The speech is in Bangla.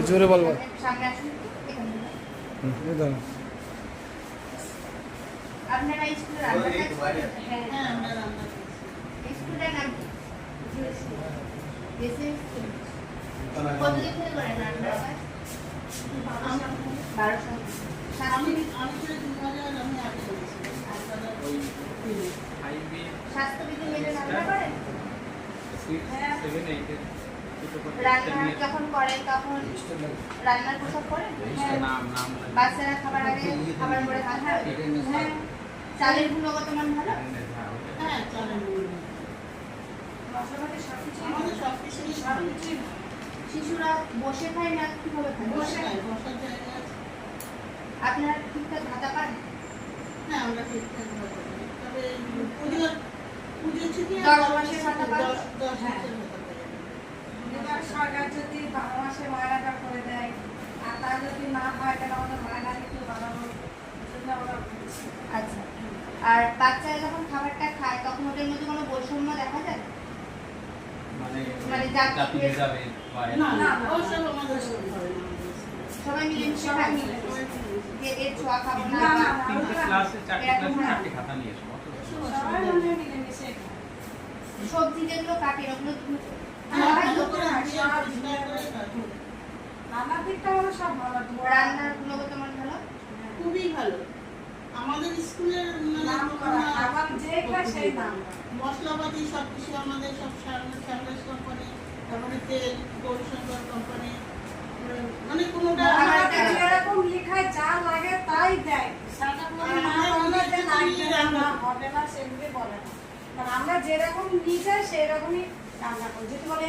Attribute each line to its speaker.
Speaker 1: জোরে বলবো।
Speaker 2: সামনে আসুন
Speaker 1: এই দাঁড়ান।
Speaker 2: আপনারা স্কুলে রান্না করেন?
Speaker 3: হ্যাঁ আমরা রান্না করি।
Speaker 2: স্কুলের নাম কি? দেশে কতদিন ধরে করেন রান্না? 12 সাল।
Speaker 3: আমি তো 2000 আমি আগে করেছি।
Speaker 2: স্বাস্থ্যবিধি মেনে রান্না করেন? রান্না যখন করেন তখন রান্নার পোশাক পরেন? বাচ্চারা খাবার আগে খাবার পরে হাত ধোয়? হ্যাঁ। চালের গুণগত মান ভালো?
Speaker 3: হ্যাঁ চলেন।
Speaker 2: মশলাপাতি সবকিছু
Speaker 3: আমাদের সবকিছুই ভালো।
Speaker 2: শিশুরা বসে খায় না কিভাবে খায়?
Speaker 3: বসে খাই, বসার জায়গা আছে।
Speaker 2: আপনারা ঠিকঠাক ভাতা পান?
Speaker 3: হ্যাঁ আমরা ঠিকঠাক ভাবে করি। তবে পুজোর ছুটি
Speaker 2: 10 মাসের ভাতা পান?
Speaker 3: 10 মাসের ভাতা পাই।
Speaker 4: এবার সরকার যদি 12 মাসে মায়নাটা করে দেয় আর তা যদি না হয় তাহলে আমাদের মায়না একটু বাড়ানোর জন্য আমরা বলছি।
Speaker 2: আচ্ছা। আর বাচ্চারা যখন খাবারটা খায় তখন ওদের মধ্যে কোনো বৈষম্য দেখা যায়? মানে জাতি ভেদাভেদ
Speaker 3: না না ওসব আমাদের সব হয় না।
Speaker 2: সবাই মিলেমিশে
Speaker 4: সবাই
Speaker 2: খায়?
Speaker 4: মিলে।
Speaker 2: যে এর ছোঁয়া খাবো না
Speaker 4: না, না,
Speaker 2: বা
Speaker 4: না।
Speaker 2: এরকম না।
Speaker 4: সবাই মনে মিলেমিশে খায়।
Speaker 2: সবজি যেগুলো কাটে ওগুলো
Speaker 3: হ্যাঁ
Speaker 2: সবাই
Speaker 3: ভালো
Speaker 2: তো
Speaker 3: করে
Speaker 2: খায়।
Speaker 3: ধুয়ে পরিষ্কার করে কাটবো।
Speaker 4: রান্নার দিকটা হলো সব ভালো।
Speaker 2: রান্নার গুণগত মান ভালো?
Speaker 3: খুবই ভালো। আমাদের স্কুলের
Speaker 4: নাম করা আবার যে খায় সেই নাম।
Speaker 3: মশলাপাতি সবকিছু আমাদের সব সার্ভিস কোম্পানি, তারপরে তেল গৌরশঙ্কর কোম্পানি, মানে কোনোটা
Speaker 4: আমাদের যেরকম লেখায় যা লাগে তাই দেয়। সাদা কোনো না বলে যে লাগবে না, না হবে না সেগুলি বলে না। কারণ আমরা যেরকম নিয়ে যাই সেরকমই রান্না করি। যদি বলে